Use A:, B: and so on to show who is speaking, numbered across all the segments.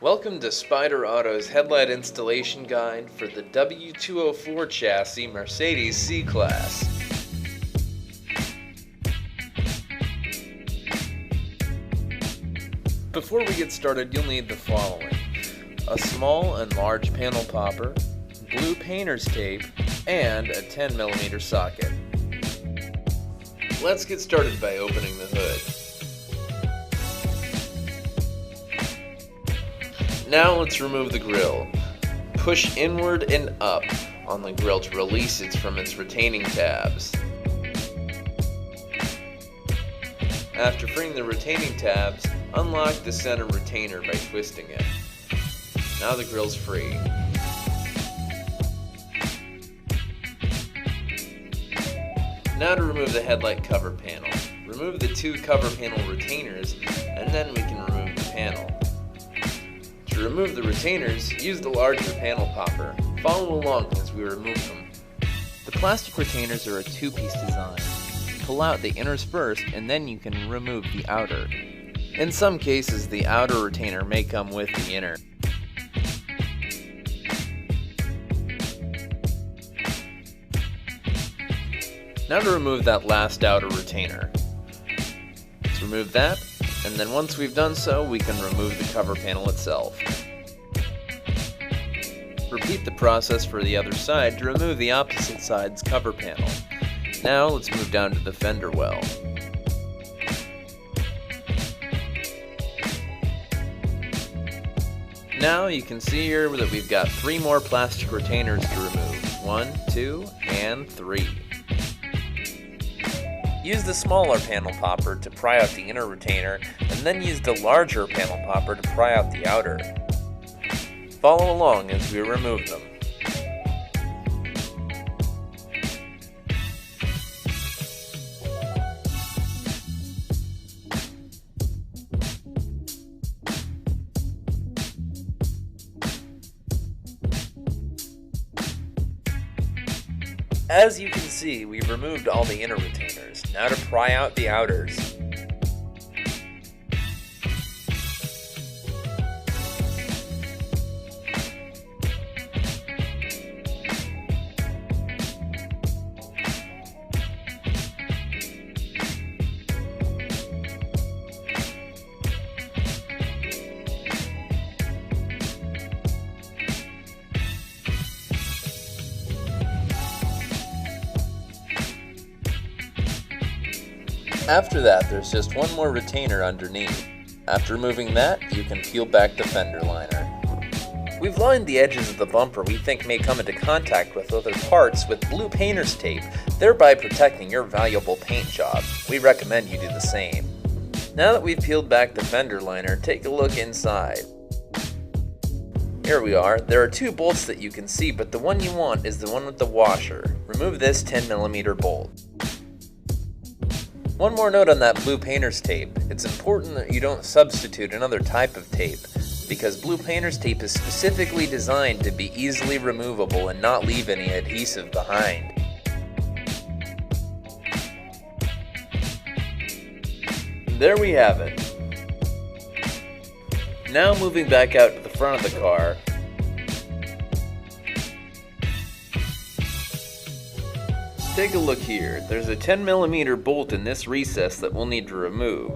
A: Welcome to Spyder Auto's headlight installation guide for the W204 chassis Mercedes C-Class. Before we get started, you'll need the following: a small and large panel popper, blue painter's tape, and a 10mm socket. Let's get started by opening the hood. Now let's remove the grille. Push inward and up on the grille to release it from its retaining tabs. After freeing the retaining tabs, unlock the center retainer by twisting it. Now the grille's free. Now to remove the headlight cover panel. Remove the two cover panel retainers, and then we can remove the panel. To remove the retainers, use the larger panel popper. Follow along as we remove them.
B: The plastic retainers are a two-piece design. Pull out the inners first, and then you can remove the outer.
A: In some cases, the outer retainer may come with the inner. Now to remove that last outer retainer. Let's remove that, and then once we've done so, we can remove the cover panel itself. Repeat the process for the other side to remove the opposite side's cover panel. Now let's move down to the fender well. Now you can see here that we've got 3 more plastic retainers to remove. 1, 2, and 3. Use the smaller panel popper to pry out the inner retainer, and then use the larger panel popper to pry out the outer. Follow along as we remove them. As you can see, we've removed all the inner retainers. Now to pry out the outers. After that, there's just one more retainer underneath. After removing that, you can peel back the fender liner. We've lined the edges of the bumper we think may come into contact with other parts with blue painter's tape, thereby protecting your valuable paint job. We recommend you do the same. Now that we've peeled back the fender liner, take a look inside. Here we are. There are 2 bolts that you can see, but the one you want is the one with the washer. Remove this 10mm bolt. One more note on that blue painter's tape. It's important that you don't substitute another type of tape, because blue painter's tape is specifically designed to be easily removable and not leave any adhesive behind. There we have it. Now moving back out to the front of the car. Take a look here. There's a 10mm bolt in this recess that we'll need to remove.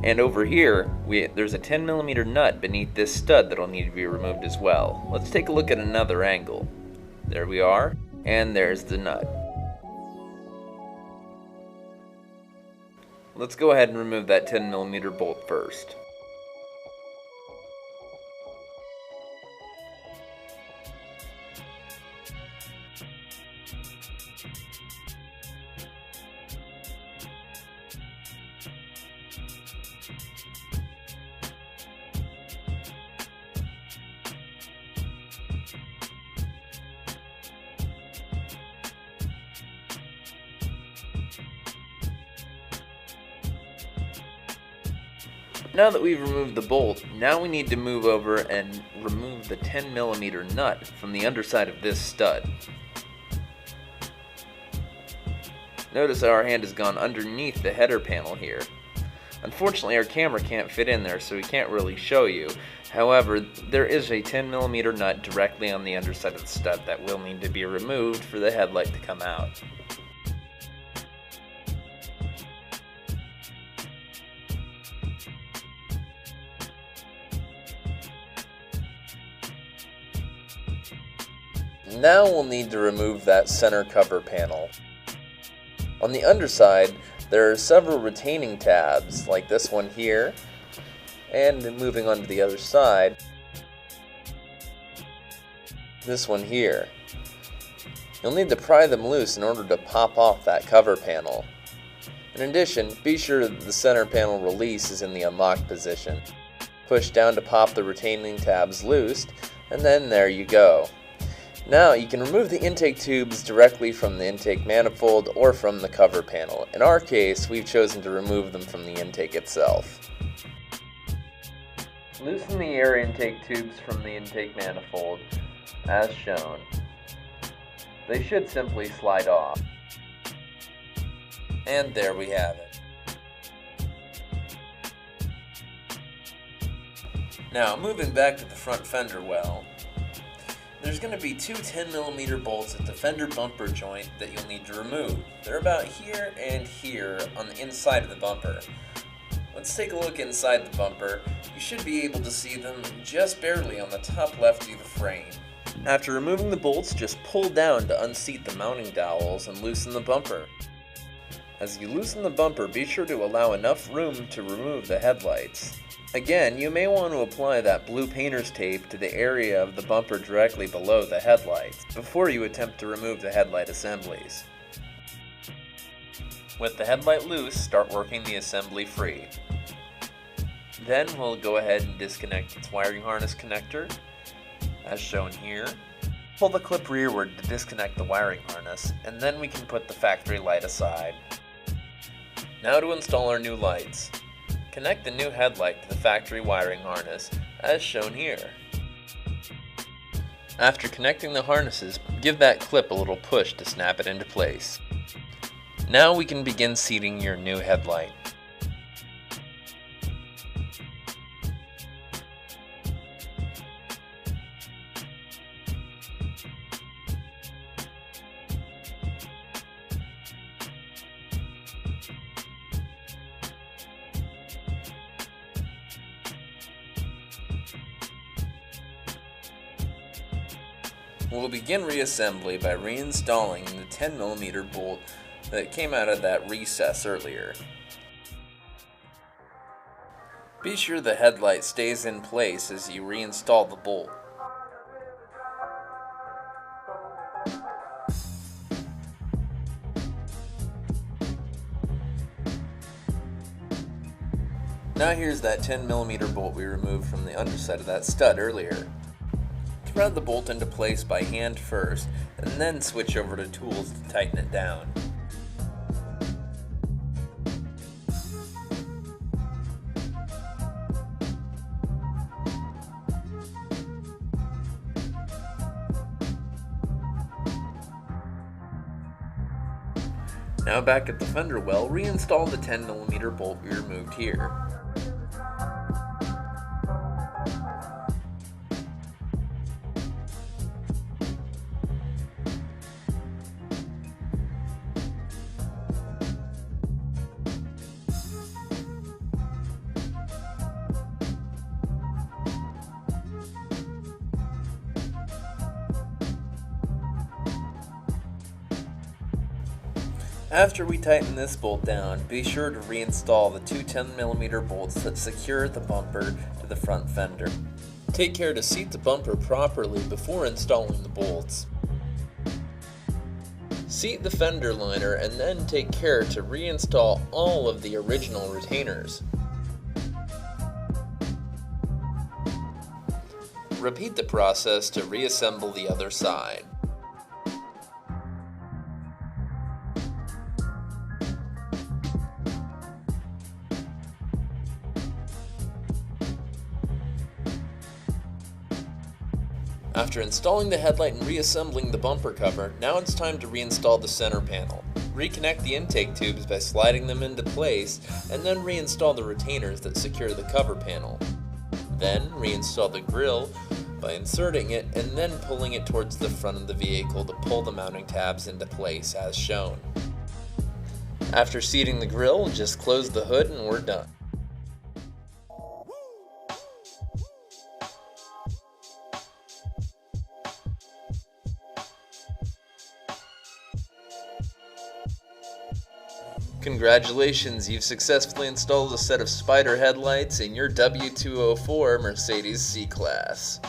A: And over here, there's a 10mm nut beneath this stud that'll need to be removed as well. Let's take a look at another angle. There we are, and there's the nut. Let's go ahead and remove that 10mm bolt first. Now that we've removed the bolt, now we need to move over and remove the 10mm nut from the underside of this stud. Notice how our hand has gone underneath the header panel here.
B: Unfortunately, our camera can't fit in there, so we can't really show you. However, there is a 10mm nut directly on the underside of the stud that will need to be removed for the headlight to come out.
A: Now we'll need to remove that center cover panel. On the underside, there are several retaining tabs, like this one here, and moving on to the other side, this one here. You'll need to pry them loose in order to pop off that cover panel. In addition, be sure that the center panel release is in the unlocked position. Push down to pop the retaining tabs loose, and then there you go. Now you can remove the intake tubes directly from the intake manifold or from the cover panel. In our case, we've chosen to remove them from the intake itself.
B: Loosen the air intake tubes from the intake manifold, as shown. They should simply slide off.
A: And there we have it. Now, moving back to the front fender well, there's going to be two 10mm bolts at the fender bumper joint that you'll need to remove. They're about here and here on the inside of the bumper. Let's take a look inside the bumper. You should be able to see them just barely on the top left of the frame. After removing the bolts, just pull down to unseat the mounting dowels and loosen the bumper. As you loosen the bumper, be sure to allow enough room to remove the headlights. Again, you may want to apply that blue painter's tape to the area of the bumper directly below the headlights before you attempt to remove the headlight assemblies. With the headlight loose, start working the assembly free. Then we'll go ahead and disconnect its wiring harness connector, as shown here. Pull the clip rearward to disconnect the wiring harness, and then we can put the factory light aside. Now to install our new lights. Connect the new headlight to the factory wiring harness, as shown here. After connecting the harnesses, give that clip a little push to snap it into place. Now we can begin seating your new headlight. We'll begin reassembly by reinstalling the 10mm bolt that came out of that recess earlier. Be sure the headlight stays in place as you reinstall the bolt. Now here's that 10mm bolt we removed from the underside of that stud earlier. Thread the bolt into place by hand first, and then switch over to tools to tighten it down. Now back at the fender well, reinstall the 10mm bolt we removed here. After we tighten this bolt down, be sure to reinstall the two 10mm bolts that secure the bumper to the front fender. Take care to seat the bumper properly before installing the bolts. Seat the fender liner and then take care to reinstall all of the original retainers. Repeat the process to reassemble the other side. After installing the headlight and reassembling the bumper cover, now it's time to reinstall the center panel. Reconnect the intake tubes by sliding them into place, and then reinstall the retainers that secure the cover panel. Then reinstall the grille by inserting it and then pulling it towards the front of the vehicle to pull the mounting tabs into place as shown. After seating the grille, just close the hood and we're done. Congratulations, you've successfully installed a set of Spyder headlights in your W204 Mercedes C-Class.